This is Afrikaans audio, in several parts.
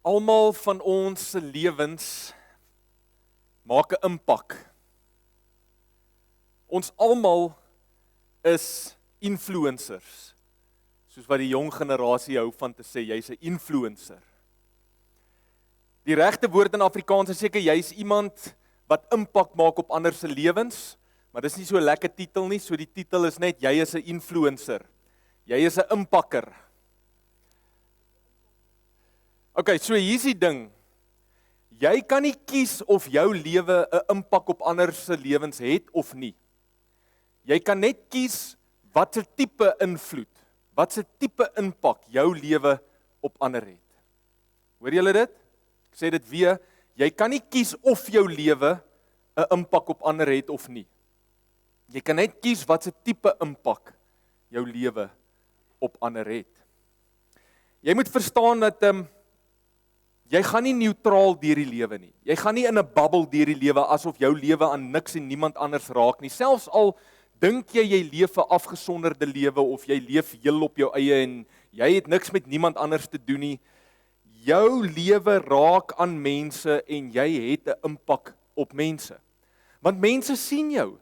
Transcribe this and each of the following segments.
Almal van ons se lewens maak 'n impak. Ons almal is influencers. Soos wat die jong generasie hou van te sê, jy's 'n influencer. Die regte woord in Afrikaans is seker jy's iemand wat impak maak op ander se lewens, maar dis nie so 'n lekker titel nie, so die titel is net jy is 'n influencer. Jy is 'n impakker. Okay, so hier's die ding. Jy kan nie kies of jou lewe 'n impak op ander se lewens het of nie. Jy kan net kies watse tipe invloed, watse tipe impak jou lewe op ander het. Hoor julle dit? Ek sê dit weer, jy kan nie kies of jou lewe 'n impak op ander het of nie. Jy kan net kies watse tipe impak jou lewe op ander het. Jy moet verstaan dat jy gaan nie neutraal deur die lewe nie. Jy gaan nie in 'n bubbel deur die lewe asof jou lewe aan niks en niemand anders raak nie. Selfs al dink jy leef 'n afgesonderde lewe of jy leef heel op jou eie en jy het niks met niemand anders te doen nie. Jou lewe raak aan mense en jy het 'n impak op mense. Want mense sien jou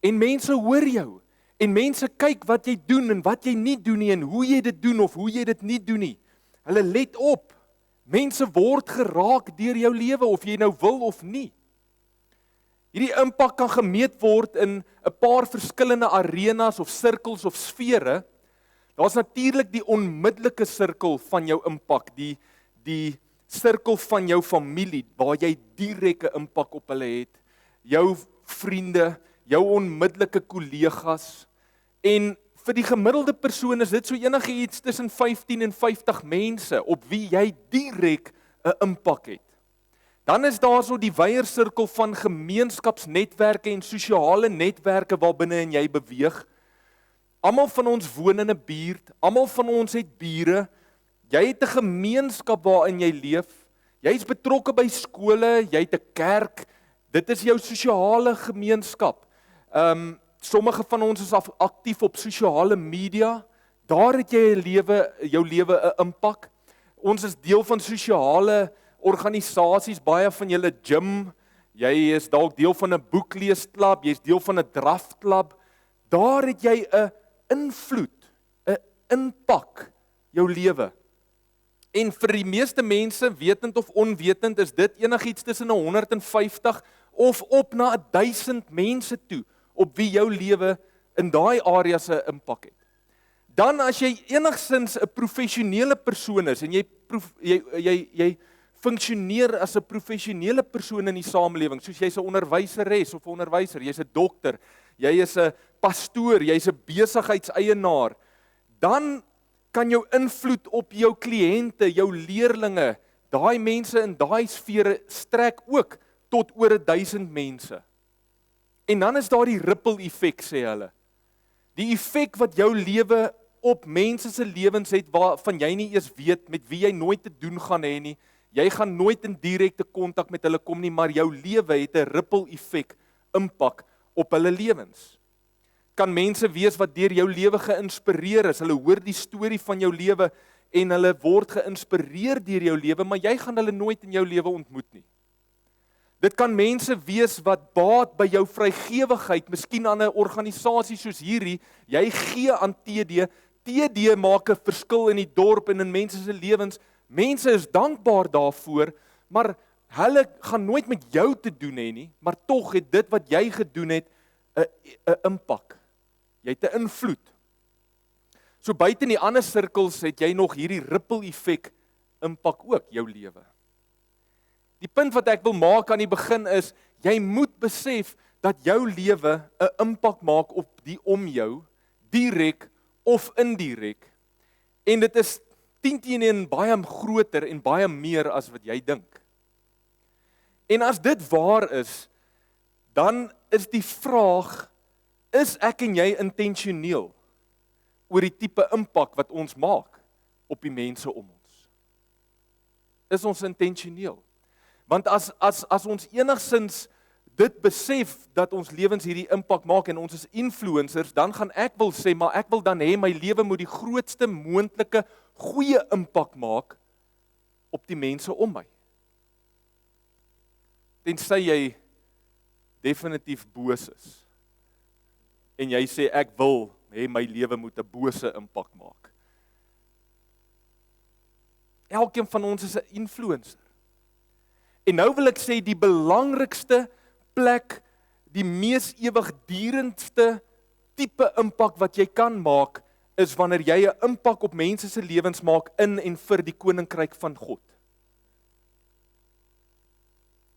en mense hoor jou en mense kyk wat jy doen en wat jy nie doen nie en hoe jy dit doen of hoe jy dit nie doen nie. Hulle let op. Mense word geraak deur jou lewe of jy nou wil of nie. Hierdie impak kan gemeet word in 'n paar verskillende arenas of sirkels of sfere. Daar's natuurlik die onmiddellike sirkel van jou impak, die sirkel van jou familie waar jy direkte impak op hulle het, jou vriende, jou onmiddellike kollegas en vir die gemiddelde persoon is dit so enigiets tussen 15 en 50 mense op wie jy direk 'n impak het. Dan is daar so die wyeer sirkel van gemeenskapsnetwerke en sosiale netwerke waarbinne jy beweeg. Almal van ons woon in 'n buurt, almal van ons het bure. Jy het 'n gemeenskap waarin jy leef. Jy's betrokke by skole, jy het 'n kerk. Dit is jou sosiale gemeenskap. Sommige van ons is aktief op sosiale media. Daar het jy jou lewe 'n impak. Ons is deel van sosiale organisasies, baie van julle gym. Jy is dalk deel van 'n boekleesklub, jy's deel van 'n draftklub. Daar het jy 'n invloed, 'n impak jou lewe. En vir die meeste mense, wetend of onwetend, is dit enigiets tussen 150 of op na 1000 mense toe op wie jou lewe in daai areas 'n impak het. Dan as jy enigsins 'n professionele persoon is en jy funksioneer as 'n professionele persoon in die samelewing, soos jy's 'n onderwyseres of 'n onderwyser, jy's 'n dokter, jy is 'n pastoor, jy's 'n besigheidseienaar, dan kan jou invloed op jou kliënte, jou leerlinge, daai mense in daai sfere strek ook tot oor 1000 mense. En dan is daar die ripple effek, sê hulle. Die effek wat jou lewe op mense se lewens het waarvan jy nie eers weet, met wie jy nooit te doen gaan hê nie. Jy gaan nooit in direkte kontak met hulle kom nie, maar jou lewe het 'n ripple effek, impak op hulle lewens. Kan mense wees wat deur jou lewe geïnspireer is. Hulle hoor die storie van jou lewe en hulle word geïnspireer deur jou lewe, maar jy gaan hulle nooit in jou lewe ontmoet nie. Dit kan mense wees wat baat by jou vrygewigheid, miskien aan 'n organisasie soos hierdie. Jy gee aan TD. TD maak 'n verskil in die dorp en in mense se lewens. Mense is dankbaar daarvoor, maar hulle gaan nooit met jou te doen hê nie, maar tog het dit wat jy gedoen het 'n impak. Jy het 'n invloed. So buite in die ander sirkels het jy nog hierdie ripple effek impak ook jou lewe. Die punt wat ek wil maak aan die begin is, jy moet besef dat jou lewe 'n impak maak op die om jou, direk of indirek. En dit is 10 baie groter en baie meer as wat jy dink. En as dit waar is, dan is die vraag, is ek en jy intentioneel oor die tipe impak wat ons maak op die mense om ons? Is ons intentioneel? Want as ons enigsins dit besef dat ons lewens hierdie impak maak en ons is influencers, dan gaan ek wil sê, maar ek wil dan hê my lewe moet die grootste moontlike goeie impak maak op die mense om my. Tensy jy definitief boos is. En jy sê ek wil hê my lewe moet 'n bose impak maak. Elkeen van ons is 'n influencer. En nou wil ek sê die belangrikste plek, die mees ewigdurendste tipe impak wat jy kan maak, is wanneer jy 'n impak op mense se lewens maak in en vir die koninkryk van God.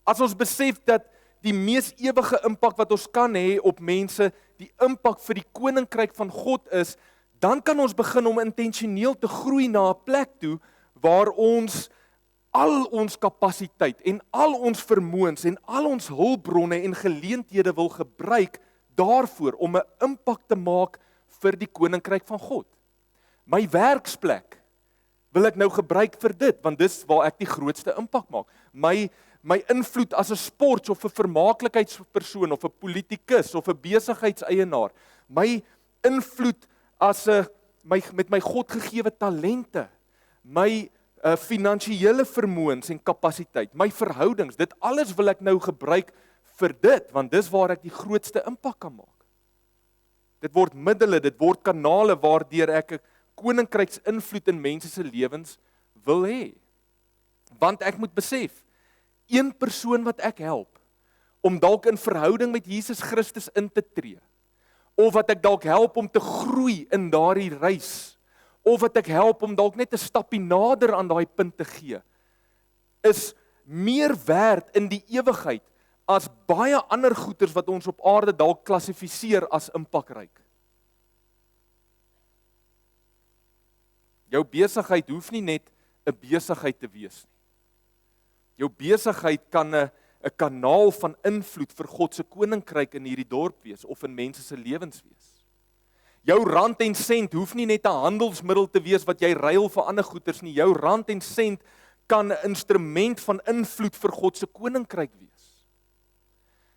As ons besef dat die mees ewige impak wat ons kan hê op mense, die impak vir die koninkryk van God is, dan kan ons begin om intentioneel te groei na 'n plek toe waar ons al ons kapasiteit en al ons vermoëns en al ons hulpbronne en geleenthede wil gebruik daarvoor om 'n impak te maak vir die koninkryk van God. My werksplek wil ek nou gebruik vir dit, want dis waar ek die grootste impak maak. My invloed as 'n sports of 'n vermaaklikheidspersoon of 'n politikus of 'n besigheidseienaar, my invloed as 'n met my God gegeewe talente, my finansiële vermoëns en kapasiteit, my verhoudings, dit alles wil ek nou gebruik vir dit, want dis waar ek die grootste impak kan maak. Dit word middele, dit word kanale waardeur ek 'n koninkryks invloed in mense se lewens wil hê. Want ek moet besef, een persoon wat ek help om dalk in verhouding met Jesus Christus in te tree, of wat ek dalk help om te groei in daardie reis, of wat ek help om dalk net 'n stappie nader aan daai punt te gee, is meer werd in die ewigheid as baie ander goeders wat ons op aarde dalk klassifiseer as impakryk. Jou besigheid hoef nie net 'n besigheid te wees nie. Jou besigheid kan 'n kanaal van invloed vir God se koninkryk in hierdie dorp wees of in mense se lewens wees. Jou rand en sent hoef nie net 'n handelsmiddel te wees wat jy ruil vir ander goederes nie. Jou rand en sent kan 'n instrument van invloed vir God se koninkryk wees.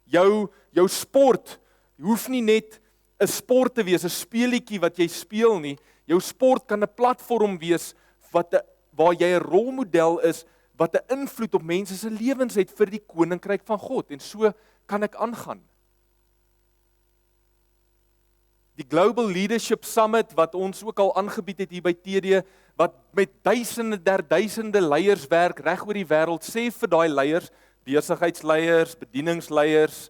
Jou sport hoef nie net 'n sport te wees, 'n speelietjie wat jy speel nie. Jou sport kan 'n platform wees waar jy 'n rolmodel is wat 'n invloed op mense se lewens het vir die koninkryk van God, en so kan ek aangaan. Die Global Leadership Summit wat ons ook al aangebied het hier by TD, wat met duisende leiers werk reg oor die wêreld, sê vir daai leiers, besigheidsleiers, bedieningsleiers,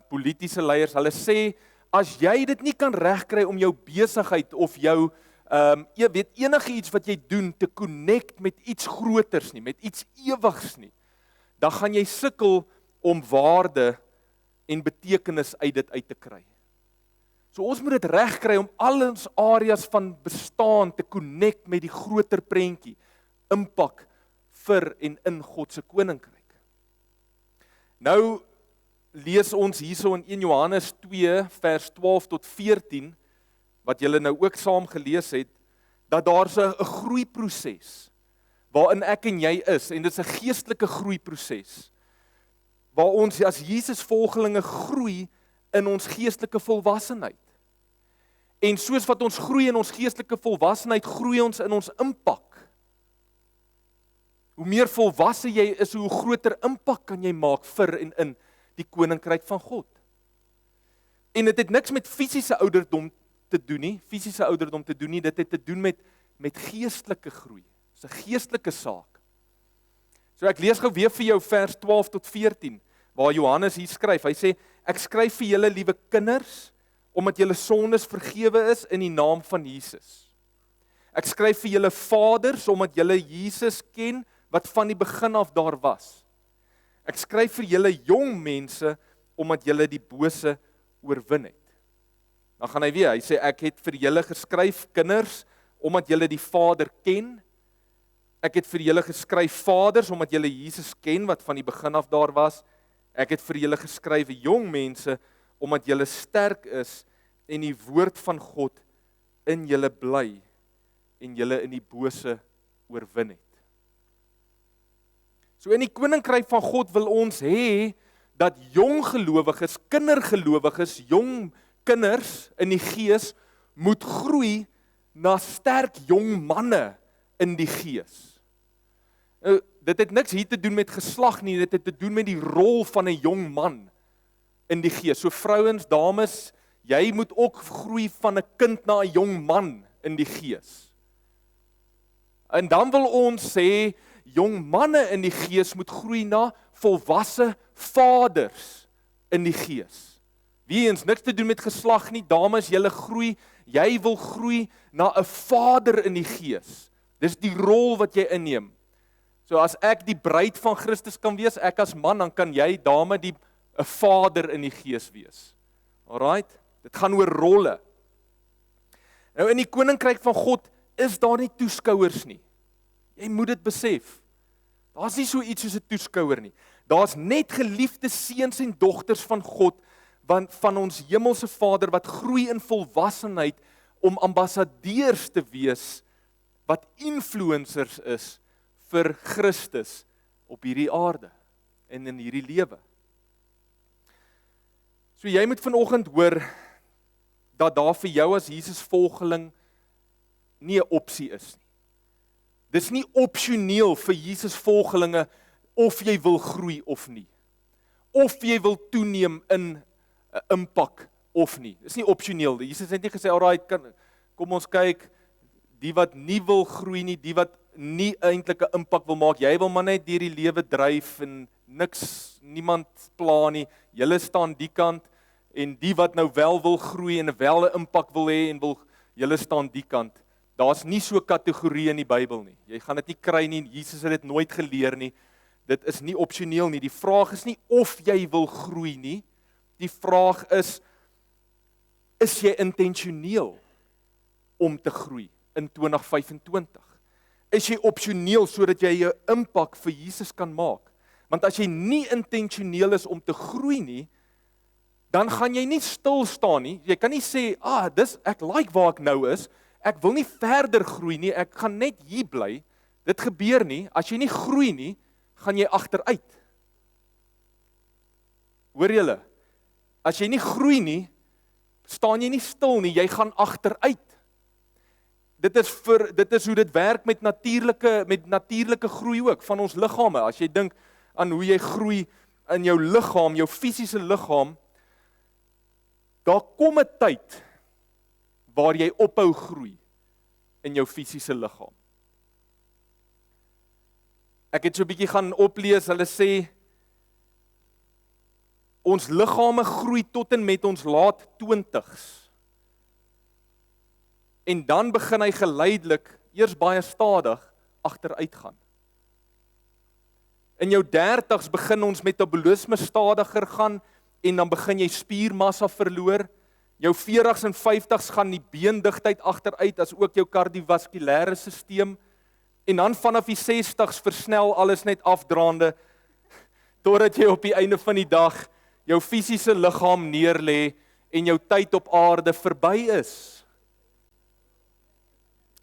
politieke leiers, hulle sê, as jy dit nie kan regkry om jou besigheid of jou enige iets wat jy doen te connect met iets groters nie, met iets ewigs nie, dan gaan jy sukkel om waarde en betekenis uit dit uit te kry. So ons moet dit regkry om al ons areas van bestaan te connect met die groter prentjie, impak vir en in God se koninkryk. Nou lees ons hierso in 1 Johannes 2 vers 12 tot 14, wat julle nou ook saam gelees het, dat daar 'n groeiproses waarin ek en jy is, en dit is 'n geestelike groeiproses, waar ons as Jesus volgelinge groei in ons geestelike volwassenheid. En soos wat ons groei in ons geestelike volwassenheid, groei ons in ons impak. Hoe meer volwasse jy is, hoe groter impak kan jy maak vir en in die koninkryk van God. En dit het niks met fisiese ouderdom te doen nie, dit het te doen met geestelike groei. Dit is 'n geestelike saak. So ek lees gou weer vir jou vers 12 tot 14, waar Johannes hier skryf. Hy sê, ek skryf vir julle liewe kinders, omdat julle sondes vergewe is in die naam van Jesus. Ek skryf vir julle vaders, omdat julle Jesus ken, wat van die begin af daar was. Ek skryf vir julle jong mense, omdat julle die bose oorwin het. Dan gaan hy weer, hy sê, ek het vir julle geskryf, kinders, omdat julle die Vader ken. Ek het vir julle geskryf, vaders, omdat julle Jesus ken, wat van die begin af daar was. Ek het vir julle geskryf, jong mense, omdat julle sterk is, en die woord van God in julle bly, en julle in die bose oorwin het. So in die koninkryk van God wil ons hê, dat jong gelowiges, kindergelowiges, jong kinders in die gees, moet groei na sterk jong manne in die gees. Dit het niks hier te doen met geslag nie, dit het te doen met die rol van 'n jong man in die gees. So vrouens, dames, jy moet ook groei van 'n kind na 'n jong man in die gees. En dan wil ons sê, jong manne in die gees moet groei na volwasse vaders in die gees. Wie eens niks te doen met geslag nie, dames, julle groei, jy wil groei na 'n vader in die gees. Dis die rol wat jy inneem. So as ek die bruid van Christus kan wees, ek as man, dan kan jy, dame, 'n vader in die gees wees. Alright? Dit gaan oor rolle. Nou in die koninkryk van God is daar nie toeskouers nie. Jy moet dit besef. Daar's nie so iets soos 'n toeskouer nie. Daar's net geliefde seuns en dogters van God, van ons hemelse Vader wat groei in volwassenheid om ambassadeurs te wees wat influencers is vir Christus op hierdie aarde en in hierdie lewe. So jy moet vanoggend hoor dat daar vir jou as Jesus volgeling nie 'n opsie is nie. Dis nie opsioneel vir Jesus volgelinge of jy wil groei of nie. Of jy wil toeneem in 'n impak of nie. Dis nie opsioneel. Jesus het nie gesê, "Alraai, kom ons kyk, die wat nie wil groei nie, die wat nie eintlik 'n impak wil maak, jy wil maar net deur die lewe dryf en niemand pla nie. Julle staan die kant en die wat nou wel wil groei en wel 'n impak wil hê en julle staan die kant." Daar's nie so 'n kategorie in die Bybel nie. Jy gaan dit nie kry nie. Jesus het dit nooit geleer nie. Dit is nie opsioneel nie. Die vraag is nie of jy wil groei nie. Die vraag is jy intentioneel om te groei in 2025? Is jy opsioneel sodat jy 'n impak vir Jesus kan maak? Want as jy nie intentioneel is om te groei nie, dan gaan jy nie stil staan nie. Jy kan nie sê, ek like waar ek nou is. Ek wil nie verder groei nie, ek gaan net hier bly. Dit gebeur nie. As jy nie groei nie, gaan jy agteruit. Hoor julle? As jy nie groei nie, staan jy nie stil nie, jy gaan agteruit. Dit is hoe dit werk met natuurlike groei ook van ons liggame. As jy dink aan hoe jy groei in jou liggaam, jou fisiese liggaam, daar kom 'n tyd waar jy ophou groei in jou fisiese liggaam. Ek het so 'n bietjie gaan oplees, hulle sê ons liggame groei tot en met ons laat 20's. En dan begin hy geleidelik, eers baie stadig, agteruit gaan. In jou 30's begin ons metabolisme stadiger gaan en dan begin jy spiermassa verloor. Jou 40's en 50's gaan die beendigtheid agteruit as ook jou kardiovaskulêre stelsel. En dan vanaf die 60's versnel alles net afdraande totdat jy op die einde van die dag jou fisiese liggaam neerlê en jou tyd op aarde verby is.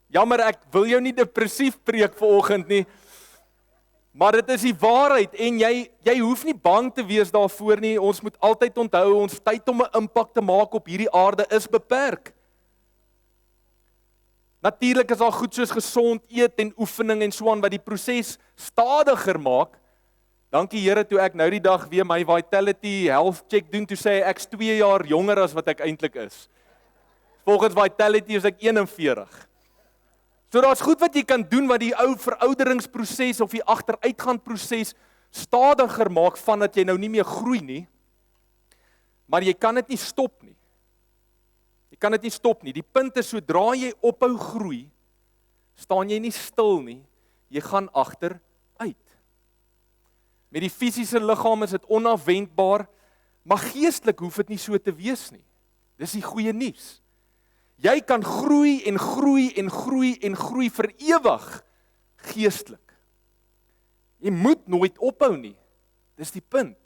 Jammer, ek wil jou nie depressief preek vanoggend nie, maar dit is die waarheid en jy hoef nie bang te wees daarvoor nie. Ons moet altyd onthou, ons tyd om 'n impak te maak op hierdie aarde is beperk. Natuurlik is daar goed soos gesond eet en oefening en so aan wat die proses stadiger maak. Dankie Here, toe ek nou die dag weer my Vitality Health check doen, toe sê ek's 2 jaar jonger as wat ek eintlik is. Volgens Vitality is ek 41. So daar's goed wat jy kan doen wat die ou verouderingsproses of die agteruitgaan proses stadiger maak vandat jy nou nie meer groei nie. Maar jy kan dit nie stop nie. Jy kan dit nie stop nie. Die punt is, sodra jy ophou groei, staan jy nie stil nie. Jy gaan agteruit. Met die fisiese liggaam is dit onafwendbaar, maar geestelik hoef dit nie so te wees nie. Dis die goeie nuus. Jy kan groei en groei en groei en groei vir ewig geestelik. Jy moet nooit ophou nie. Dis die punt.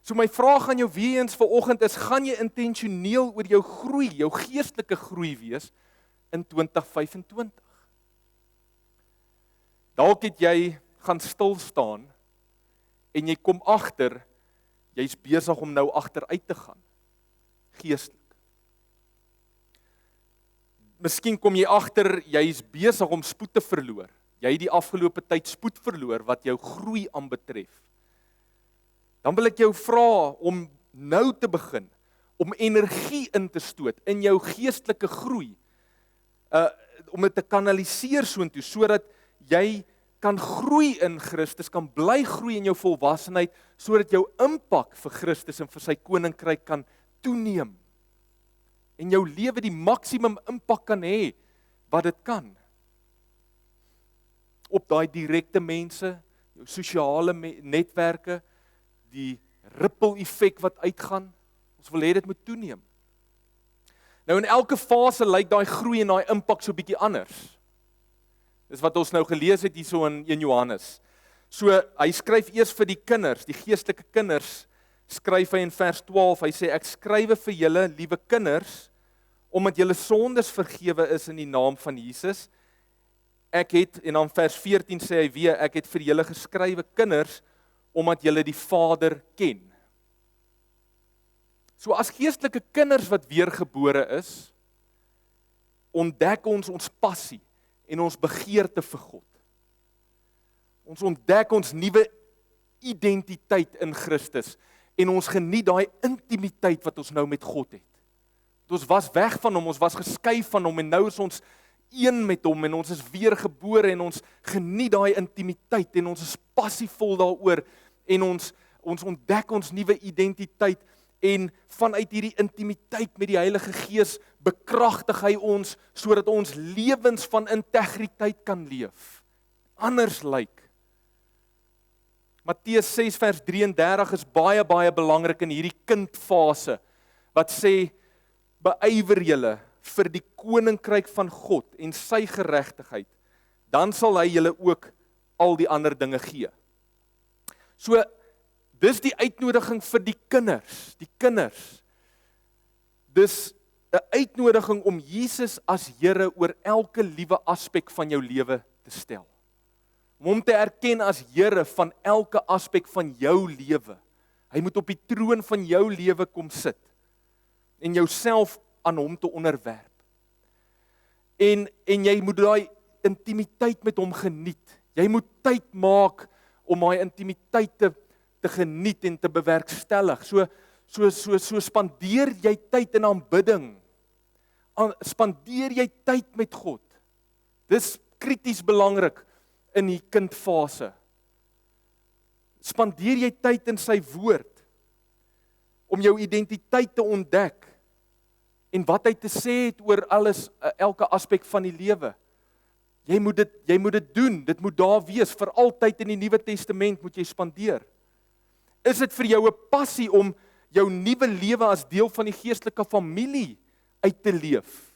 So my vraag aan jou weer eens vanoggend is, gaan jy intentioneel oor jou groei, jou geestelike groei wees in 2025? Dalk het jy gaan stil staan en jy kom agter, jy's besig om nou agteruit te gaan, geestelik. Miskien kom jy agter, jy's besig om spoed te verloor. jy die afgelope tyd spoed verloor wat jou groei aanbetref, dan wil ek jou vra om nou te begin, om energie in te stoot in jou geestelike groei, om dit te kanaliseer soontoe, sodat jy kan groei in Christus, kan bly groei in jou volwassenheid, sodat jou impak vir Christus en vir sy koninkryk kan toeneem. En jou lewe die maksimum impak kan hê, wat dit kan. Op daai direkte mense, jou sosiale netwerke, die ripple effek wat uitgaan, ons wil hê dit moet toeneem. Nou in elke fase lyk daai groei en daai impak so bietjie anders. Dis wat ons nou gelees het hierso in 1 Johannes. So hy skryf eers vir die kinders, die geestelike kinders, skryf hy in vers 12, hy sê ek skrywe vir julle, liewe kinders, omdat julle sondes vergewe is in die naam van Jesus. Ek het, en dan vers 14 sê hy weer, ek het vir julle geskrywe kinders, omdat julle die Vader ken. So as geestelike kinders wat weergebore is, ontdek ons passie en ons begeerte vir God. Ons ontdek ons nuwe identiteit in Christus en ons geniet daai intimiteit wat ons nou met God het. Ons was weg van hom, ons was geskei van hom en nou is ons een met hom en ons is weergebore en ons geniet daai intimiteit en ons is passievol daaroor en ons ontdek ons nuwe identiteit en vanuit hierdie intimiteit met die Heilige Gees bekragtig hy ons sodat ons lewens van integriteit kan leef. Anders lyk. Matteus 6 vers 33 is baie belangrik in hierdie kindfase wat sê beywer julle vir die koninkryk van God en sy geregtigheid, dan sal hy julle ook al die ander dinge gee. So dis die uitnodiging vir die kinders. Dis 'n uitnodiging om Jesus as Here oor elke liewe aspek van jou lewe te stel. Om hom te erken as Here van elke aspek van jou lewe. Hy moet op die troon van jou lewe kom sit en jouself aan hom te onderwerp. En jy moet daai intimiteit met hom geniet. Jy moet tyd maak om daai intimiteit te geniet en te bewerkstellig. So spandeer jy tyd in aanbidding. Spandeer jy tyd met God. Dis krities belangrik in die kindfase. Spandeer jy tyd in sy woord om jou identiteit te ontdek en wat hy te sê het oor alles, elke aspek van die lewe. Jy moet dit doen, dit moet daar wees, vir altyd in die Nuwe Testament moet jy spandeer. Is dit vir jou 'n passie om jou nuwe lewe as deel van die geestelike familie uit te leef?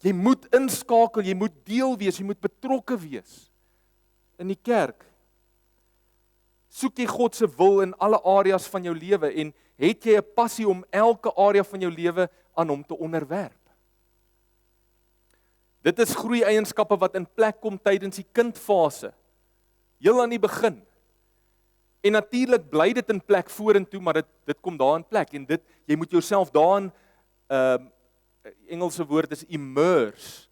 Jy moet inskakel, jy moet deel wees, jy moet betrokke wees in die kerk. Soek jy God se wil in alle areas van jou lewe en het jy 'n passie om elke area van jou lewe aan hom te onderwerp? Dit is groeieienskappe wat in plek kom tydens die kindfase, heel aan die begin. En natuurlik bly dit in plek vorentoe, maar dit kom daar in plek en jy moet jouself daarin, Engelse woord is immerse,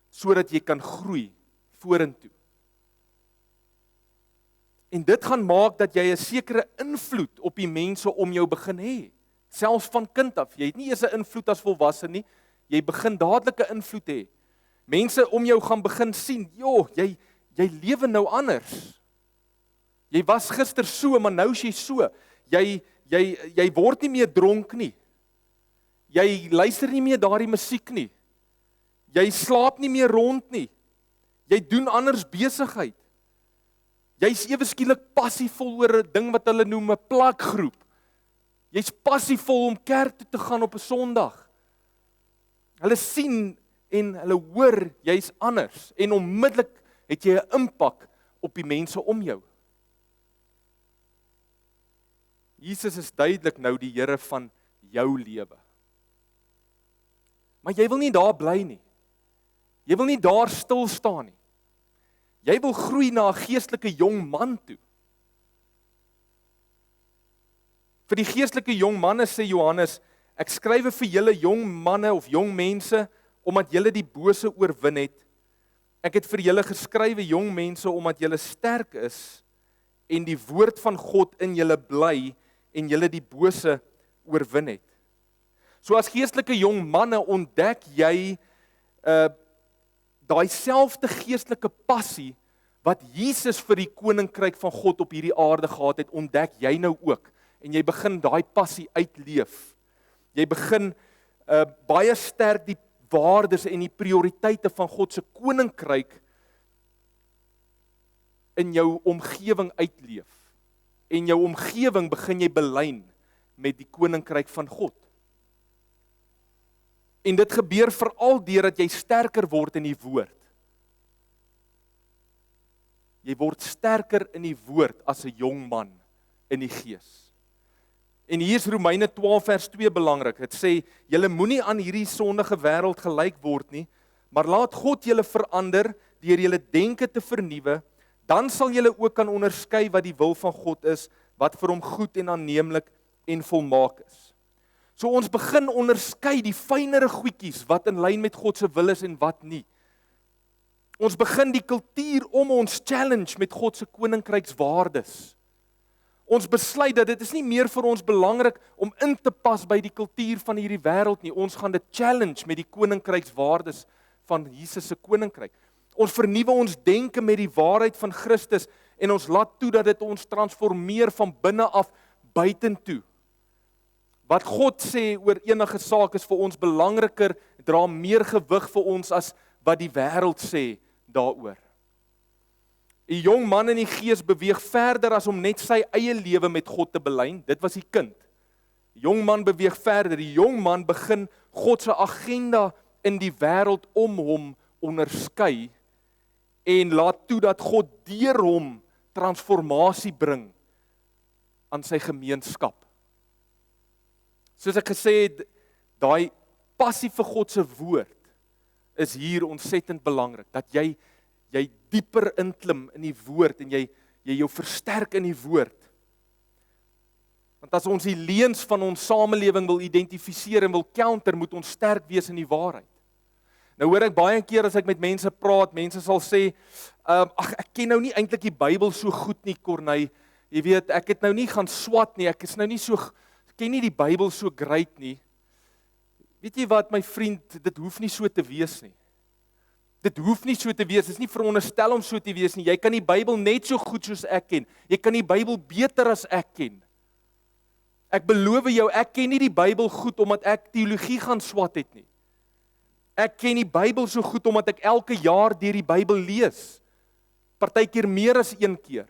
sodat jy kan groei vorentoe. En dit gaan maak dat jy 'n sekere invloed op die mense om jou begin hê. Selfs van kind af. Jy het nie eers 'n invloed as volwasse nie, jy begin dadelik 'n invloed hê. Mense om jou gaan begin sien, jy lewe nou anders. Jy was gister so, maar nou is jy so. Jy word nie meer dronk nie. Jy luister nie meer daardie musiek nie. Jy slaap nie meer rond nie. Jy doen anders besigheid. Jy's ewe skielik passievol oor 'n ding wat hulle noem 'n plakgroep. Jy's passievol om kerk toe te gaan op 'n Sondag. Hulle sien en hulle hoor jy's anders en onmiddellik het jy 'n impak op die mense om jou. Jesus is duidelik nou die Here van jou lewe. Maar jy wil nie daar bly nie. Jy wil nie daar stil staan nie. Jy wil groei na 'n geestelike jong man toe. Vir die geestelike jong manne sê Johannes, ek skrywe vir julle jong manne of jong mense, omdat julle die bose oorwin het Ek het vir julle geskrywe, jong mense, omdat julle sterk is en die woord van God in julle bly en julle die bose oorwin het. So as geestelike jong manne ontdek jy daai selfde geestelike passie wat Jesus vir die koninkryk van God op hierdie aarde gehad het, ontdek jy nou ook. En jy begin daai passie uitleef. Jy begin baie sterk die waardes en die prioriteite van God se koninkryk in jou omgewing uitleef. En jou omgewing begin jy belyn met die koninkryk van God. En dit gebeur veral deurdat jy sterker word in die woord. Jy word sterker in die woord as 'n jong man in die gees. En hier is Romeine 12 vers 2 belangrik. Dit sê, julle moenie aan hierdie sondige wêreld gelyk word nie, maar laat God julle verander deur julle denke te vernuwe, dan sal julle ook kan onderskei wat die wil van God is, wat vir hom goed en aanneemlik en volmaak is. So ons begin onderskei die fynere goedjies wat in lyn met God se wil is en wat nie. Ons begin die kultuur om ons challenge met God se koninkrykswaardes. Ons besluit dat dit is nie meer vir ons belangrik om in te pas by die kultuur van hierdie wêreld nie. Ons gaan dit challenge met die koninkrykswaardes van Jesus se koninkryk. Ons vernuwe ons denke met die waarheid van Christus en ons laat toe dat dit ons transformeer van binne af buitentoe. Wat God sê oor enige saak is vir ons belangriker, dra meer gewig vir ons as wat die wêreld sê daaroor. 'n Jong man in die gees beweeg verder as om net sy eie lewe met God te belyn. Dit was die kind. Die jong man beweeg verder. Die jong man begin God se agenda in die wêreld om hom onderskei en laat toe dat God deur hom transformasie bring aan sy gemeenskap. Soos ek gesê het, daai passie vir God se woord is hier ontsettend belangrik, dat jy dieper inklim in die woord en jy jou versterk in die woord. Want as ons die leuns van ons samelewing wil identifiseer en wil counter, moet ons sterk wees in die waarheid. Nou hoor ek baie keer as ek met mense praat, mense sal sê, ek ken nou nie eintlik die Bybel so goed nie, Corneille. Jy weet, ek het nou nie gaan swat nie, ek is nou nie so, ken nie die Bybel so great nie. Weet jy wat, my vriend, dit hoef nie so te wees nie. Dit hoef nie so te wees, dit is nie veronderstel om so te wees nie. Jy kan die Bybel net so goed soos ek ken. Jy kan die Bybel beter as ek ken. Ek beloof jou, ek ken nie die Bybel goed omdat ek teologie gaan swat het nie. Ek ken die Bybel so goed omdat ek elke jaar deur die Bybel lees. Partykeer meer as een keer.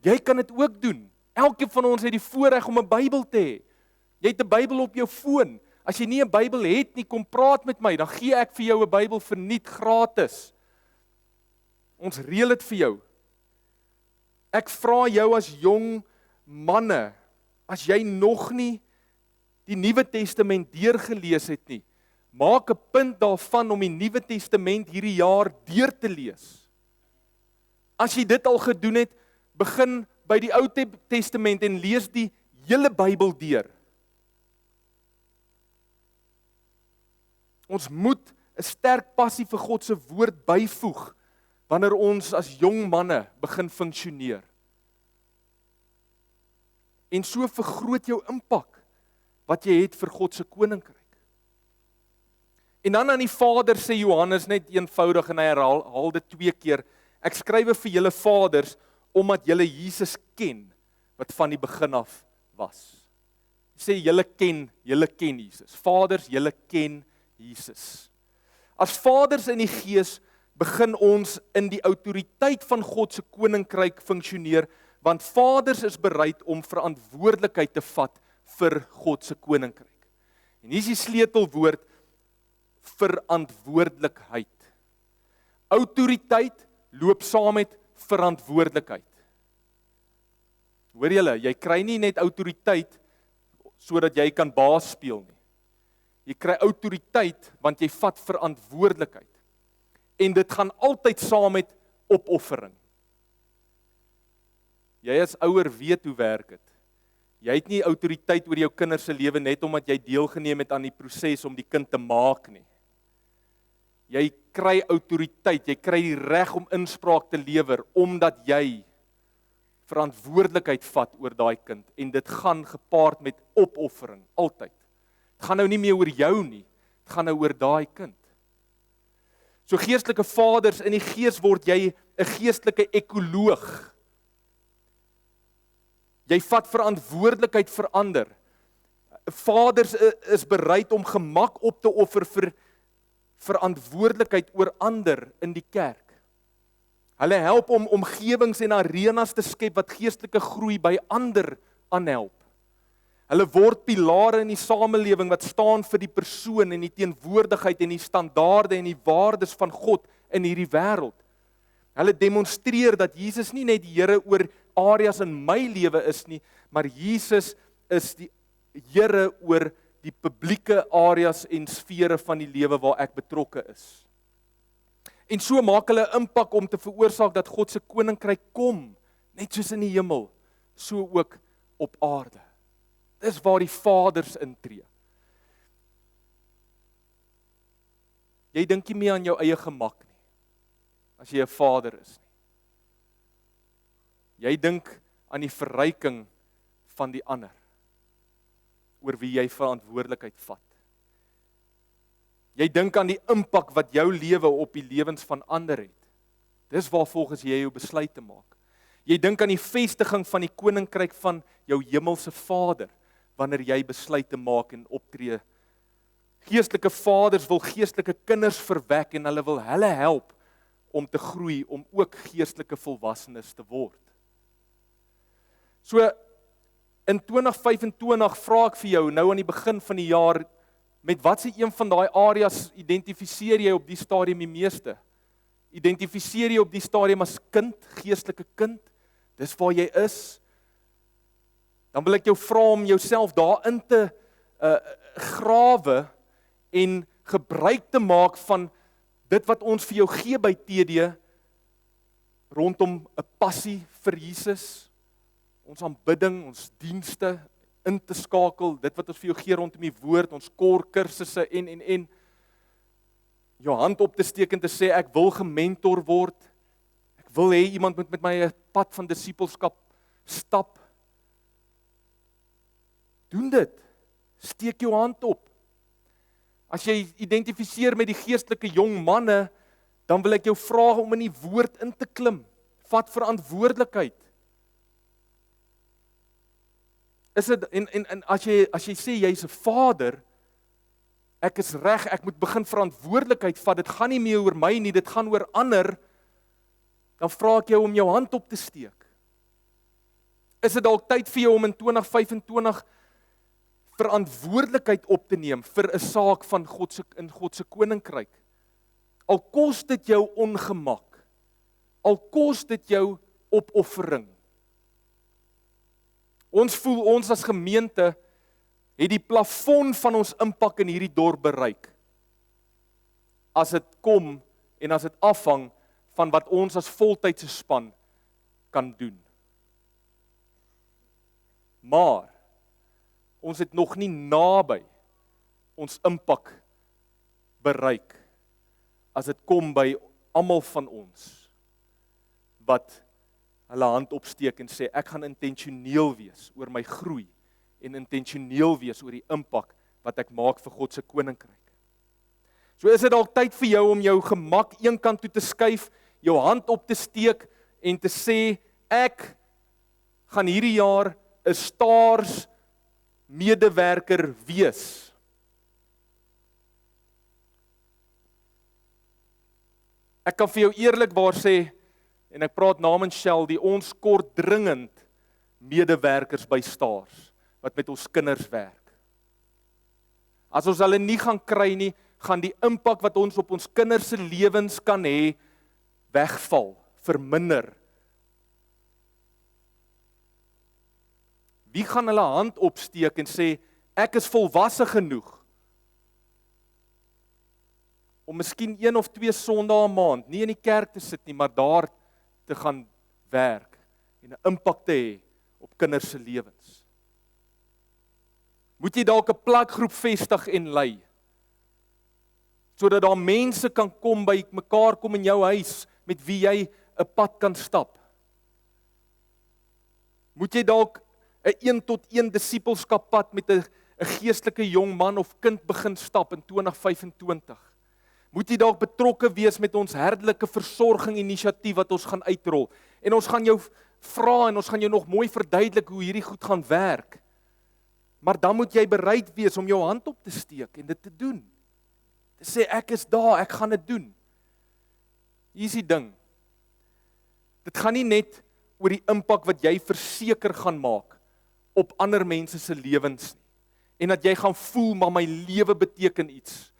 Jy kan dit ook doen. Elkeen van ons het die voorreg om 'n Bybel te hê. Jy het 'n Bybel op jou foon. As jy nie 'n Bybel het nie, kom praat met my, dan gee ek vir jou 'n Bybel verniet gratis. Ons reël dit vir jou. Ek vra jou as jong manne, as jy nog nie die Nuwe Testament deurgelees het nie, maak 'n punt daarvan om die Nuwe Testament hierdie jaar deur te lees. As jy dit al gedoen het, begin by die Ou Testament en lees die hele Bybel deur. Ons moet 'n sterk passie vir God se woord byvoeg wanneer ons as jong manne begin funksioneer. En so vergroot jou impak wat jy het vir God se koninkryk. En dan aan die Vader sê Johannes net eenvoudig en hy herhaal dit 2 keer. Ek skrywe vir julle vaders omdat julle Jesus ken wat van die begin af was. Hy sê julle ken Jesus. Vaders, julle ken Jesus. As vaders in die gees begin ons in die autoriteit van God se koninkryk funksioneer, want vaders is bereid om verantwoordelikheid te vat vir God se koninkryk. En hier is die sleutelwoord, verantwoordelikheid. Autoriteit loop saam met verantwoordelikheid. Hoor julle, jy kry nie net autoriteit sodat jy kan baas speel nie. Jy kry autoriteit want jy vat verantwoordelikheid. En dit gaan altyd saam met opoffering. Jy as ouer weet hoe werk dit. Jy het nie autoriteit oor jou kinders se lewe net omdat jy deelgeneem het aan die proses om die kind te maak nie. Jy kry autoriteit, jy kry die reg om inspraak te lewer, omdat jy verantwoordelikheid vat oor daai kind, en dit gaan gepaard met opoffering, altyd. Dit gaan nou nie meer oor jou nie, dit gaan nou oor daai kind. So geestelike vaders, in die gees word jy 'n geestelike ekoloog. Jy vat verantwoordelikheid vir ander. Vaders is bereid om gemak op te offer vir verantwoordelikheid oor ander in die kerk. Hulle help om omgewings en arenas te skep wat geestelike groei by ander aanhelp. Hulle word pilare in die samelewing wat staan vir die persoon en die teenwoordigheid en die standaarde en die waardes van God in hierdie wêreld. Hulle demonstreer dat Jesus nie net die Here oor areas in my lewe is nie, maar Jesus is die Here oor die publieke areas en sfere van die lewe waar ek betrokke is. En so maak hulle 'n impak om te veroorsaak dat God se koninkryk kom, net soos in die hemel, so ook op aarde. Dis waar die vaders intree. Jy dink nie meer aan jou eie gemak nie, as jy 'n vader is nie. Jy dink aan die verryking van die ander, oor wie jy verantwoordelikheid vat. Jy dink aan die impak wat jou lewe op die lewens van ander het. Dis waar volgens jy jou besluite maak. Jy dink aan die vestiging van die koninkryk van jou hemelse Vader, wanneer jy besluite maak en optree. Geestelike vaders wil geestelike kinders verwek en hulle wil hulle help om te groei, om ook geestelike volwassenes te word. So, in 2025 vra ek vir jou, nou aan die begin van die jaar, met watse een van daai areas identifiseer jy op die stadium die meeste? Identifiseer jy op die stadium as kind, geestelike kind? Dis waar jy is. Dan wil ek jou vra om jouself daarin te grawe en gebruik te maak van dit wat ons vir jou gee by TD, rondom 'n passie vir Jesus, ons aanbidding, ons dienste, in te skakel, dit wat ons vir jou gee rondom die woord, ons kursusse en jou hand op te steek en te sê, ek wil gementor word, ek wil hê iemand moet met my 'n pad van disippelskap stap. Doen dit, steek jou hand op. As jy identifiseer met die geestelike jong manne, dan wil ek jou vra om in die woord in te klim, vat verantwoordelikheid. Is dit, en as jy sê jy's 'n vader, ek is reg, ek moet begin verantwoordelikheid vat, dit gaan nie meer oor my nie, dit gaan oor ander, dan vra ek jou om jou hand op te steek. Is dit dalk tyd vir jou om in 2025 verantwoordelikheid op te neem vir 'n saak van in God se koninkryk? Al kos dit jou ongemak, al kos dit jou opoffering. Ons voel ons as gemeente het die plafon van ons impak in hierdie dorp bereik. As dit kom en as dit afhang van wat ons as voltydse span kan doen. Maar ons het nog nie naby ons impak bereik as dit kom by almal van ons wat hulle hand opsteek en sê, ek gaan intentioneel wees oor my groei en intentioneel wees oor die impak wat ek maak vir God se koninkryk. So is dit dalk tyd vir jou om jou gemak een kant toe te skuif, jou hand op te steek en te sê, ek gaan hierdie jaar 'n STARS medewerker wees. Ek kan vir jou eerlikwaar sê, en ek praat namens Shell, ons kort dringend medewerkers by STARS, wat met ons kinders werk. As ons hulle nie gaan kry nie, gaan die impak wat ons op ons kinders se lewens kan hê, wegval, verminder. Wie gaan hulle hand opsteek en sê, ek is volwasse genoeg, om miskien 1 of 2 Sondae 'n maand, nie in die kerk te sit nie, maar daar te gaan werk, en 'n impak te hê op kinders se lewens. Moet jy dalk 'n plakgroep vestig en lei? sodat daar mense kan kom by mekaar kom in jou huis met wie jy 'n pad kan stap. Moet jy dalk 'n 1-tot-1 disippelskappad met 'n geestelike jong man of kind begin stap in 2025? Moet jy dalk betrokke wees met ons herdelike versorging inisiatief wat ons gaan uitrol? En ons gaan jou vra en ons gaan jou nog mooi verduidelik hoe hierdie goed gaan werk. Maar dan moet jy bereid wees om jou hand op te steek en dit te doen. Te sê ek is daar, ek gaan dit doen. Hier is die ding. Dit gaan nie net oor die impak wat jy verseker gaan maak op ander mense se lewens nie. En dat jy gaan voel, maar my lewe beteken iets.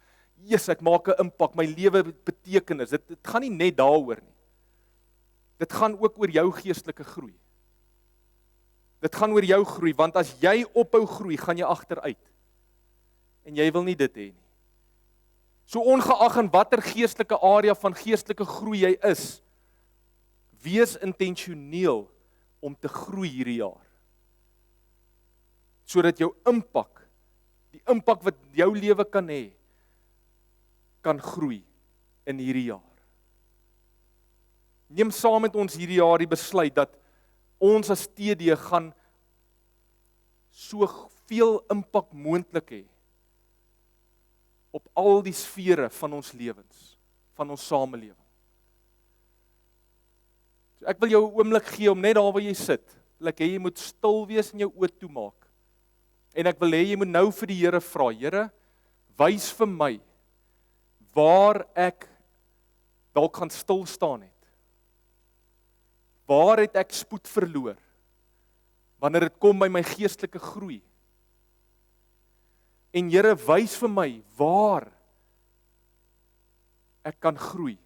Jesus, ek maak 'n impak, my lewe betekenis. Dit gaan nie net daaroor nie. Dit gaan ook oor jou geestelike groei. Dit gaan oor jou groei, want as jy ophou groei, gaan jy agteruit. En jy wil nie dit hê nie. So ongeag in watter geestelike area van geestelike groei jy is, wees intentioneel om te groei hierdie jaar. Sodat jou impak, die impak wat jou lewe kan hê, kan groei in hierdie jaar. Neem saam met ons hierdie jaar die besluit dat ons as TD gaan soveel impak moontlik hê op al die sfere van ons lewens, van ons samelewing. So ek wil jou 'n oomblik gee om net daar waar jy sit, wil ek hê jy moet stil wees en jou oë toemaak. En ek wil hê jy moet nou vir die Here vra, Here, wys vir my waar ek dalk gaan stil staan het. Waar het ek spoed verloor? Wanneer dit kom by my geestelike groei. En Here, wys vir my waar ek kan groei.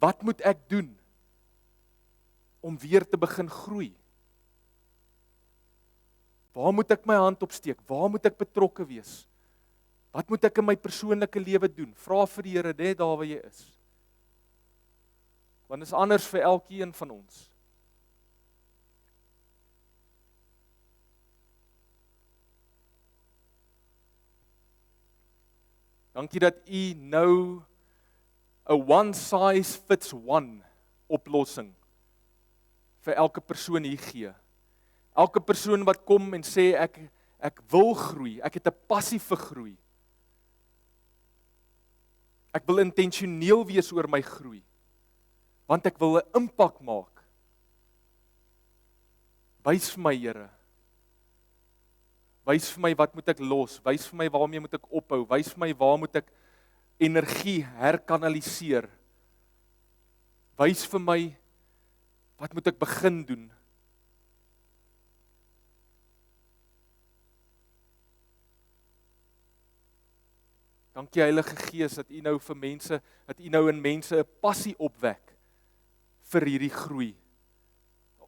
Wat moet ek doen om weer te begin groei? Waar moet ek my hand opsteek? Waar moet ek betrokke wees? Wat moet ek in my persoonlike lewe doen? Vra vir die Here net daar waar jy is. Want dit is anders vir elkeen van ons. Dankie dat U nou 'n one size fits one oplossing vir elke persoon hier gee. Elke persoon wat kom en sê ek wil groei, ek het 'n passie vir groei. Ek wil intentioneel wees oor my groei, want ek wil 'n impak maak. Wys vir my, Here. Wys vir my wat moet ek los, wys vir my waarmee moet ek ophou, wys vir my waar moet ek energie herkanaliseer. Wys vir my wat moet ek begin doen. Dankie Heilige Gees dat U nou vir mense, dat U nou in mense 'n passie opwek vir hierdie groei.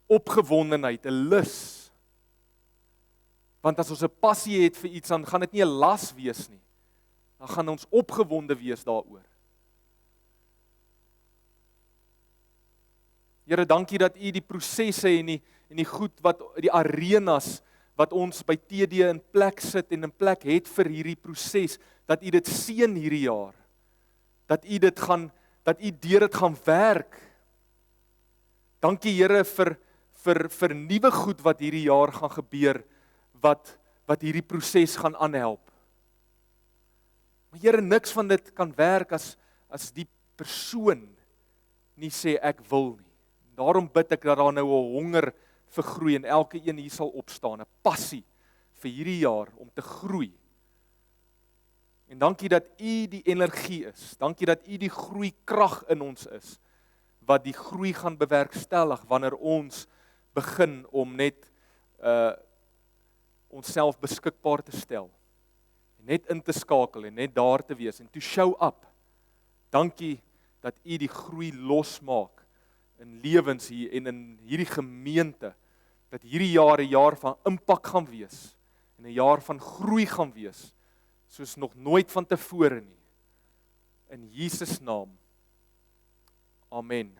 Opgewondenheid, 'n lus. Want as ons 'n passie het vir iets, dan gaan dit nie 'n las wees nie. Dan gaan ons opgewonde wees daaroor. Here, dankie dat U die prosesse en die goed wat die arenas wat ons by TD in plek sit en in plek het vir hierdie proses, dat U dit seën hierdie jaar. Dat U deur dit gaan werk. Dankie Here vir nuwe goed wat hierdie jaar gaan gebeur, wat hierdie proses gaan aanhelp. Maar Here, niks van dit kan werk as die persoon nie sê ek wil nie. Daarom bid ek dat daar nou 'n honger vir groei en elke een hier sal opstaan, 'n passie vir hierdie jaar om te groei. En dankie dat U die energie is. Dankie dat U die groeikrag in ons is, wat die groei gaan bewerkstellig wanneer ons begin om net onsself beskikbaar te stel. En net in te skakel en net daar te wees en to show up. Dankie dat U die groei losmaak in lewens hier en in hierdie gemeente, dat hierdie jaar 'n jaar van impak gaan wees en 'n jaar van groei gaan wees, soos nog nooit van tevore nie. In Jesus naam. Amen.